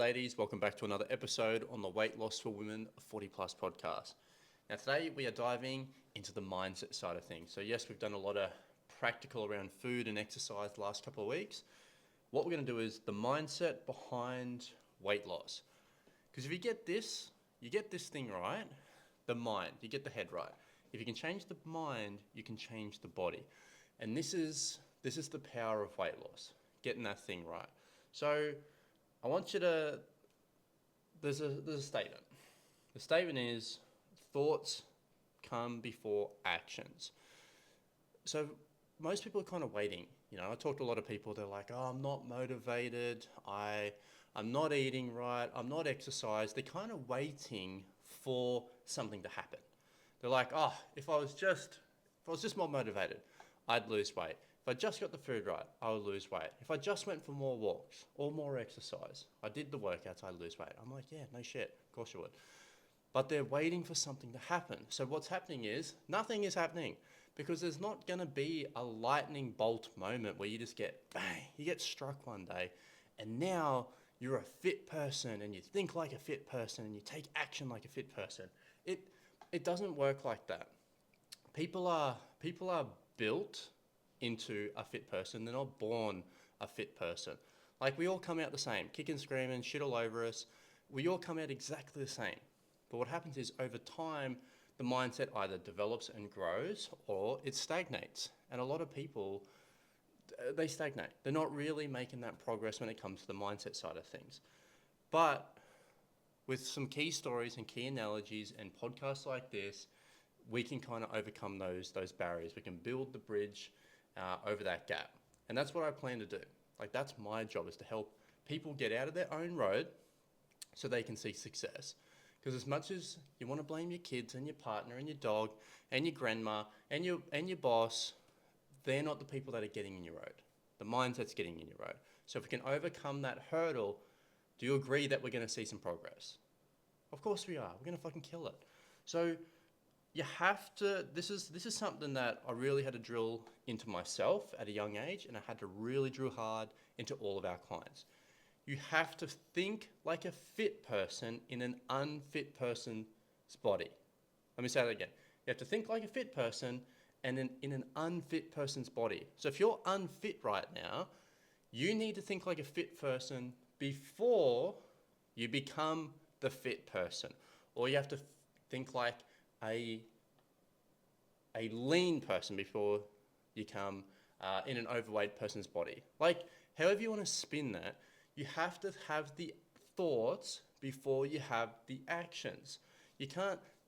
Ladies, welcome back to another episode on the Weight Loss for Women 40 Plus podcast. Now, today we are diving into the mindset side of things. So, yes, we've done a lot of practical around food and exercise the last couple of weeks. What we're going to do is the mindset behind weight loss. Because if you get this thing right, the mind, you get the head right. If you can change the mind, you can change the body. And this is the power of weight loss, getting that thing right. So, I want you to, there's a statement. The statement is, thoughts come before actions. So most people are kind of waiting. I talk to a lot of people, they're like, oh, I'm not motivated, I'm not eating right, I'm not exercised. They're kind of waiting for something to happen. They're like, oh, if I was just more motivated, I'd lose weight. If I just got the food right, I would lose weight. If I just went for more walks or more exercise, I did the workouts, I'd lose weight. I'm like, yeah, no shit, of course you would. But they're waiting for something to happen. So what's happening is, nothing is happening because there's not going to be a lightning bolt moment where you just get, bang, you get struck one day and now you're a fit person and you think like a fit person and you take action like a fit person. It doesn't work like that. People are built into a fit person. They're not born a fit person. Like, we all come out the same, kicking, screaming, shit all over us. We all come out exactly the same. But what happens is, over time, the mindset either develops and grows or it stagnates. And a lot of people, they stagnate. They're not really making that progress when it comes to the mindset side of things. But with some key stories and key analogies and podcasts like this, we can kind of overcome those barriers. We can build the bridge over that gap. And that's what I plan to do. Like, that's my job, is to help people get out of their own road so they can see success. Because as much as you want to blame your kids and your partner and your dog and your grandma and your boss, they're not the people that are getting in your road. The mindset's getting in your road. So if we can overcome that hurdle, do you agree that we're going to see some progress? Of course we are. We're going to fucking kill it. So you have to, this is something that I really had to drill into myself at a young age, and I had to really drill hard into all of our clients. You have to think like a fit person in an unfit person's body. Let me say that again. You have to think like a fit person and in an unfit person's body. So if you're unfit right now, you need to think like a fit person before you become the fit person. Or you have to think like a lean person before you come in an overweight person's body. Like, however you want to spin that, you have to have the thoughts before you have the actions. You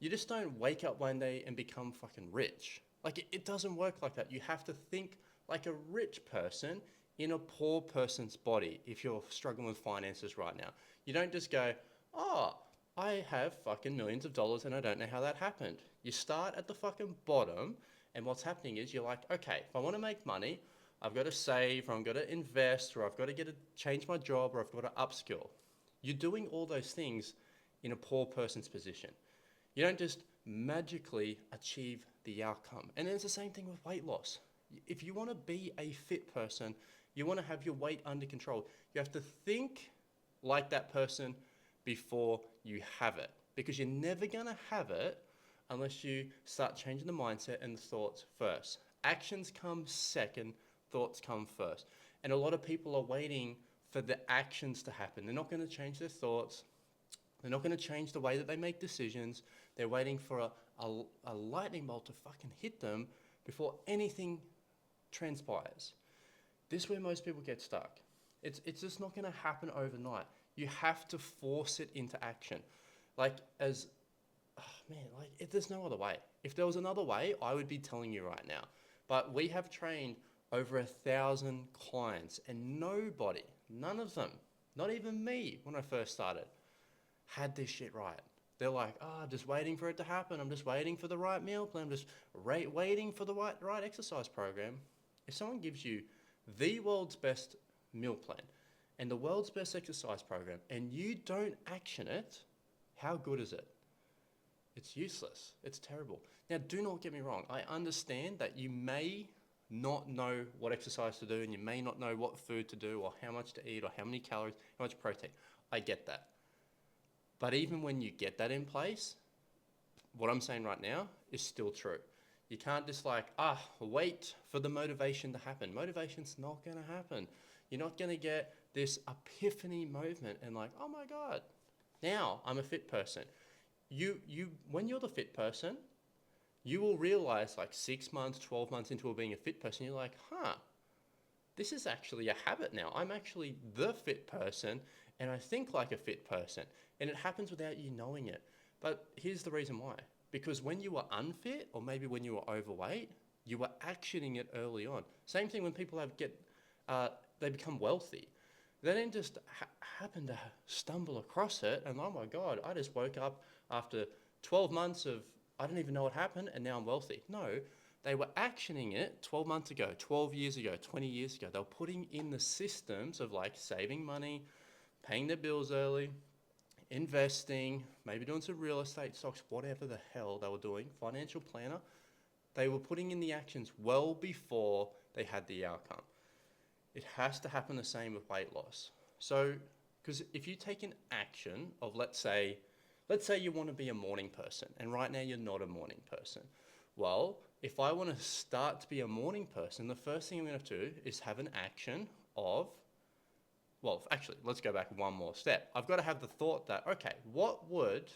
just don't wake up one day and become fucking rich. Like, it doesn't work like that. You have to think like a rich person in a poor person's body if you're struggling with finances right now. You don't just go, oh, I have fucking millions of dollars and I don't know how that happened. You start at the fucking bottom, and what's happening is you're like, okay, if I want to make money, I've got to save, or I've got to invest, or I've got to change my job, or I've got to upskill. You're doing all those things in a poor person's position. You don't just magically achieve the outcome. And it's the same thing with weight loss. If you want to be a fit person, you want to have your weight under control, you have to think like that person before you have it. Because you're never going to have it unless you start changing the mindset and the thoughts first. Actions come second, thoughts come first. And a lot of people are waiting for the actions to happen. They're not going to change their thoughts. They're not going to change the way that they make decisions. They're waiting for a lightning bolt to fucking hit them before anything transpires. This is where most people get stuck. It's just not going to happen overnight. You have to force it into action. There's no other way. If there was another way, I would be telling you right now. But we have trained over 1,000 clients, and nobody, none of them, not even me when I first started, had this shit right. They're like, I'm just waiting for it to happen. I'm just waiting for the right meal plan. I'm just waiting for the right exercise program. If someone gives you the world's best meal plan and the world's best exercise program and you don't action it, how good is it? It's useless. It's terrible. Now, do not get me wrong. I understand that you may not know what exercise to do and you may not know what food to do or how much to eat or how many calories, how much protein. I get that. But even when you get that in place, what I'm saying right now is still true. You can't just wait for the motivation to happen. Motivation's not going to happen. You're not going to get this epiphany moment and like, oh my God, now I'm a fit person. When you're the fit person, you will realize like 6 months, 12 months into being a fit person, you're like, this is actually a habit now. I'm actually the fit person and I think like a fit person. And it happens without you knowing it. But here's the reason why. Because when you were unfit or maybe when you were overweight, you were actioning it early on. Same thing when people they become wealthy. They didn't just happen to stumble across it and, oh my God, I just woke up after 12 months of, I don't even know what happened and now I'm wealthy. No, they were actioning it 12 months ago, 12 years ago, 20 years ago. They were putting in the systems of like saving money, paying their bills early, investing, maybe doing some real estate stocks, whatever the hell they were doing, financial planner. They were putting in the actions well before they had the outcome. It has to happen the same with weight loss. So, because if you take an action of, let's say you want to be a morning person, and right now you're not a morning person. Well, if I want to start to be a morning person, the first thing I'm going to have to do is have an action of, well, actually, let's go back one more step. I've got to have the thought that, okay, what would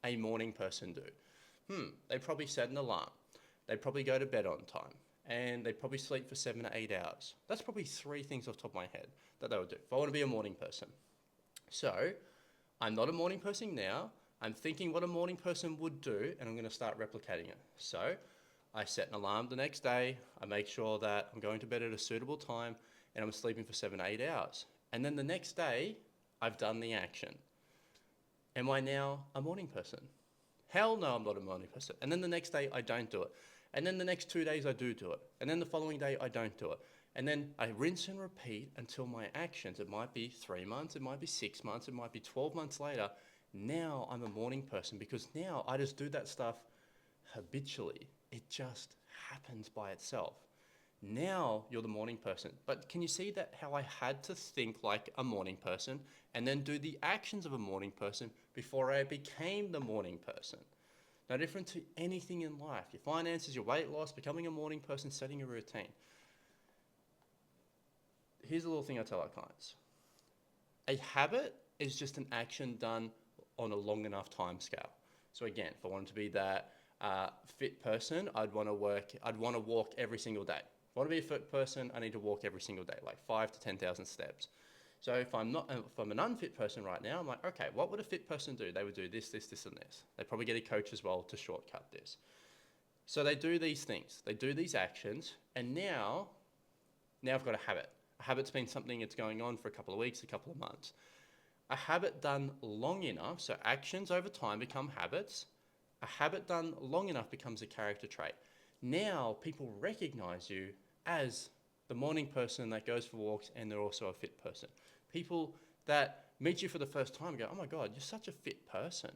a morning person do? They probably set an alarm. They probably go to bed on time. And they probably sleep for 7 to 8 hours. That's probably 3 things off the top of my head that they would do if I want to be a morning person. So I'm not a morning person now. I'm thinking what a morning person would do, and I'm going to start replicating it. So I set an alarm the next day. I make sure that I'm going to bed at a suitable time, and I'm sleeping for 7 to 8 hours. And then the next day, I've done the action. Am I now a morning person? Hell no, I'm not a morning person. And then the next day, I don't do it. And then the next 2 days I do it. And then the following day I don't do it. And then I rinse and repeat until my actions, it might be 3 months, it might be 6 months, it might be 12 months later. Now I'm a morning person because now I just do that stuff habitually. It just happens by itself. Now you're the morning person. But can you see that how I had to think like a morning person and then do the actions of a morning person before I became the morning person? No different to anything in life. Your finances, your weight loss, becoming a morning person, setting a routine. Here's a little thing I tell our clients. A habit is just an action done on a long enough time scale. So again, if I wanted to be that fit person, I'd want to walk every single day. If I want to be a fit person, I need to walk every single day, like 5 to 10,000 steps. So if I'm an unfit person right now, I'm like, okay, what would a fit person do? They would do this, this, this, and this. They probably get a coach as well to shortcut this. So they do these things, they do these actions, and now I've got a habit. A habit's been something that's going on for a couple of weeks, a couple of months. A habit done long enough, so actions over time become habits. A habit done long enough becomes a character trait. Now people recognize you as the morning person that goes for walks and they're also a fit person. People that meet you for the first time go, oh my God, you're such a fit person.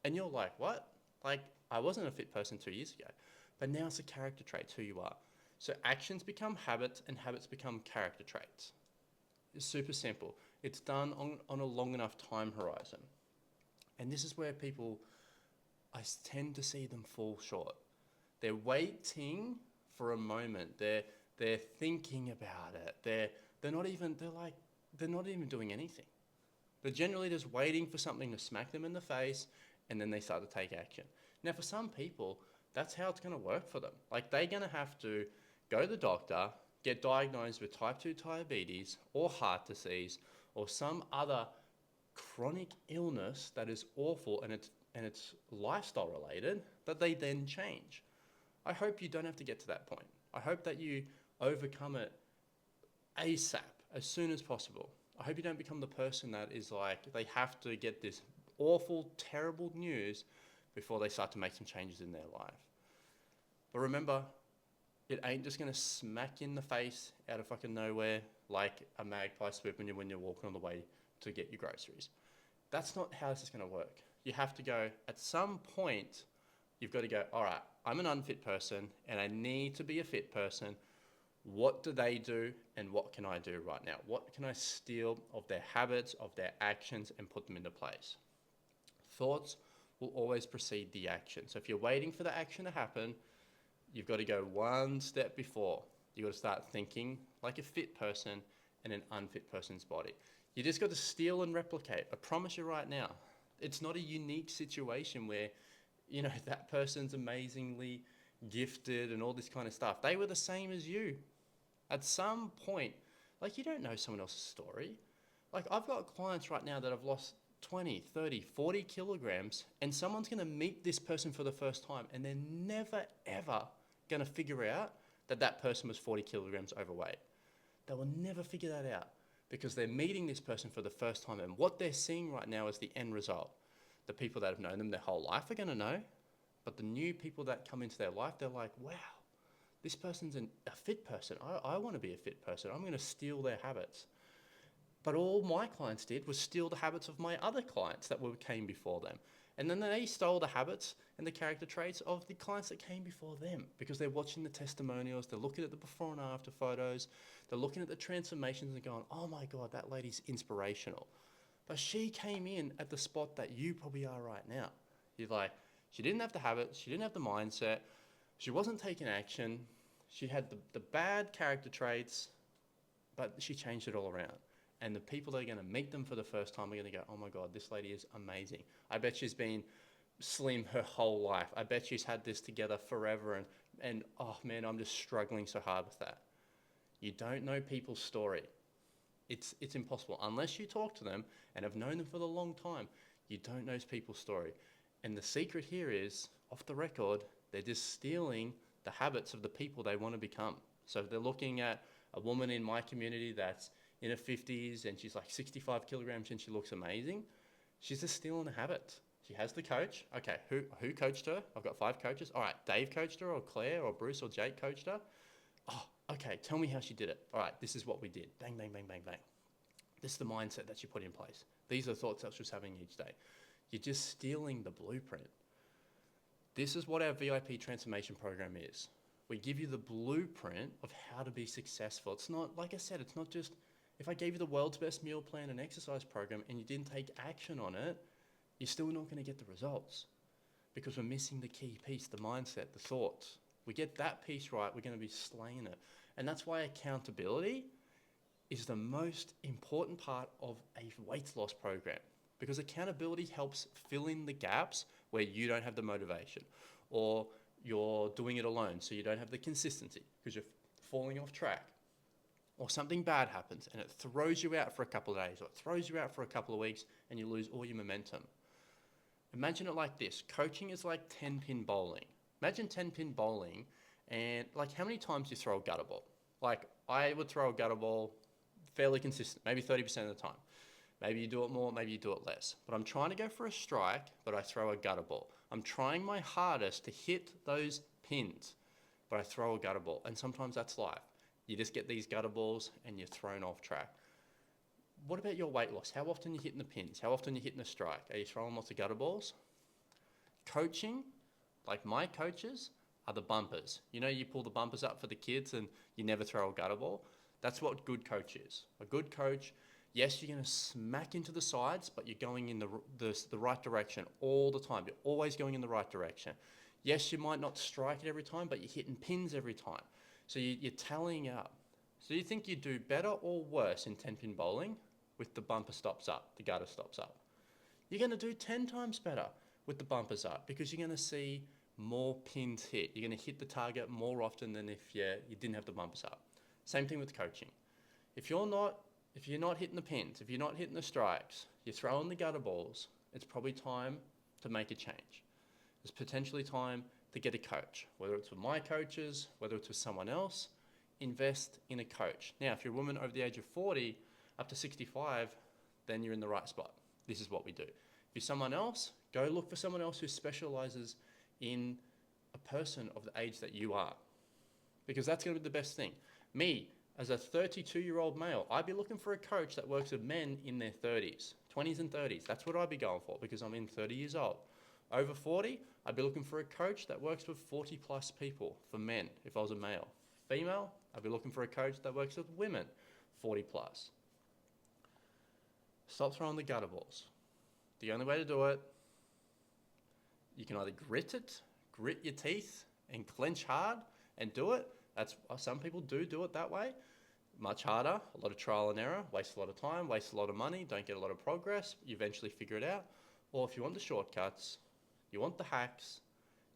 And you're like, what? Like, I wasn't a fit person 2 years ago. But now it's a character trait, it's who you are. So actions become habits and habits become character traits. It's super simple. It's done on a long enough time horizon. And this is where I tend to see them fall short. They're waiting for a moment. They're thinking about it. They're not even doing anything. They're generally just waiting for something to smack them in the face, and then they start to take action. Now, for some people, that's how it's going to work for them. Like, they're going to have to go to the doctor, get diagnosed with type 2 diabetes or heart disease or some other chronic illness that is awful and it's lifestyle related, that they then change. I hope you don't have to get to that point. I hope that you overcome it ASAP, as soon as possible. I hope you don't become the person that is like, they have to get this awful, terrible news before they start to make some changes in their life. But remember, it ain't just going to smack you in the face out of fucking nowhere like a magpie swooping when you're walking on the way to get your groceries. That's not how this is going to work. You have to go, at some point, you've got to go, all right, I'm an unfit person and I need to be a fit person. What do they do and what can I do right now? What can I steal of their habits, of their actions, and put them into place? Thoughts will always precede the action. So if you're waiting for the action to happen, you've got to go one step before. You've got to start thinking like a fit person in an unfit person's body. You just got to steal and replicate. I promise you right now, it's not a unique situation where, that person's amazingly gifted and all this kind of stuff. They were the same as you. At some point, like, you don't know someone else's story. Like, I've got clients right now that have lost 20, 30, 40 kilograms, and someone's going to meet this person for the first time, and they're never, ever going to figure out that that person was 40 kilograms overweight. They will never figure that out because they're meeting this person for the first time, and what they're seeing right now is the end result. The people that have known them their whole life are going to know, but the new people that come into their life, they're like, wow, this person's a fit person. I want to be a fit person. I'm going to steal their habits. But all my clients did was steal the habits of my other clients that came before them. And then they stole the habits and the character traits of the clients that came before them because they're watching the testimonials, they're looking at the before and after photos, they're looking at the transformations and going, oh my God, that lady's inspirational. But she came in at the spot that you probably are right now. You're like, she didn't have the habits, she didn't have the mindset, she wasn't taking action, she had the bad character traits, but she changed it all around. And the people that are going to meet them for the first time are going to go, oh my God, this lady is amazing. I bet she's been slim her whole life. I bet she's had this together forever. And oh man, I'm just struggling so hard with that. You don't know people's story. It's impossible. Unless you talk to them and have known them for a long time, you don't know people's story. And the secret here is, off the record, they're just stealing the habits of the people they want to become. So if they're looking at a woman in my community that's in her 50s and she's like 65 kilograms and she looks amazing, she's just stealing the habit. She has the coach. Okay, who coached her? I've got 5 coaches. All right, Dave coached her, or Claire or Bruce or Jake coached her. Oh, okay, tell me how she did it. All right, this is what we did. Bang, bang, bang, bang, bang. This is the mindset that she put in place. These are the thoughts that she was having each day. You're just stealing the blueprint. This is what our VIP transformation program is. We give you the blueprint of how to be successful. It's not, like I said, it's not just, if I gave you the world's best meal plan and exercise program and you didn't take action on it, you're still not going to get the results because we're missing the key piece, the mindset, the thoughts. We get that piece right, we're going to be slaying it. And that's why accountability is the most important part of a weight loss program, because accountability helps fill in the gaps where you don't have the motivation, or you're doing it alone so you don't have the consistency because you're falling off track, or something bad happens and it throws you out for a couple of days, or it throws you out for a couple of weeks and you lose all your momentum. Imagine it like this. Coaching is like 10-pin bowling. Imagine 10-pin bowling, and like, how many times do you throw a gutter ball? Like, I would throw a gutter ball fairly consistent, maybe 30% of the time. Maybe you do it more, maybe you do it less. But I'm trying to go for a strike, but I throw a gutter ball. I'm trying my hardest to hit those pins, but I throw a gutter ball. And sometimes that's life. You just get these gutter balls and you're thrown off track. What about your weight loss? How often are you hitting the pins? How often are you hitting the strike? Are you throwing lots of gutter balls? Coaching, like my coaches, are the bumpers. You know, you pull the bumpers up for the kids and you never throw a gutter ball. That's what good coach is. A good coach, yes, you're going to smack into the sides, but you're going in the right direction all the time. You're always going in the right direction. Yes, you might not strike it every time, but you're hitting pins every time. So you're tallying up. So you think you do better or worse in 10-pin bowling with the bumper stops up, the gutter stops up? You're going to do 10 times better with the bumpers up because you're going to see more pins hit. You're going to hit the target more often than if you didn't have the bumpers up. Same thing with coaching. If you're not hitting the pins, if you're not hitting the strikes, you're throwing the gutter balls, it's probably time to make a change. It's potentially time to get a coach, whether it's with my coaches, whether it's with someone else. Invest in a coach. Now, if you're a woman over the age of 40 up to 65, then you're in the right spot. This is what we do. If you're someone else, go look for someone else who specializes in a person of the age that you are, because that's going to be the best thing. Me, as a 32-year-old male, I'd be looking for a coach that works with men in their 30s, 20s and 30s. That's what I'd be going for because I'm in 30 years old. Over 40, I'd be looking for a coach that works with 40 plus people for men if I was a male. Female, Are we looking for a coach that works with women 40 plus? Stop throwing the gutter balls. The only way to do it, you can either grit your teeth and clench hard and do it. That's some people do it that way. Much harder, a lot of trial and error, waste a lot of time, waste a lot of money, don't get a lot of progress. You eventually figure it out. Or if you want the shortcuts, you want the hacks,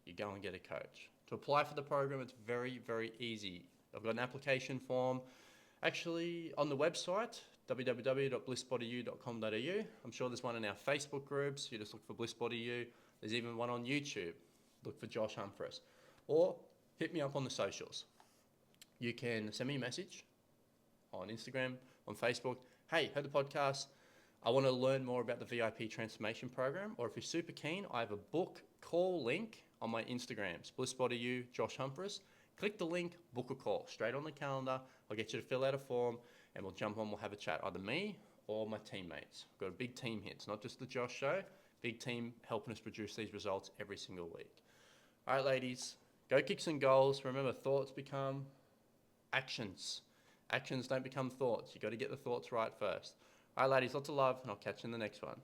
you go and get a coach. To apply for the program, it's very, very easy. I've got an application form actually on the website, www.blissbodyu.com.au. I'm sure there's one in our Facebook groups. You just look for BlissBodyU. There's even one on YouTube. Look for Josh Humphreys. Or hit me up on the socials. You can send me a message on Instagram, on Facebook. Hey, heard the podcast. I want to learn more about the VIP transformation program. Or if you're super keen, I have a book call link on my Instagrams, BlissBodyU, Josh Humphreys. Click the link, book a call straight on the calendar. I'll get you to fill out a form and we'll jump on, we'll have a chat, either me or my teammates. We've got a big team here. It's not just the Josh show, big team helping us produce these results every single week. All right, ladies, go kick some goals. Remember, thoughts become actions. Actions don't become thoughts. You got to get the thoughts right first. All right, ladies, lots of love, and I'll catch you in the next one.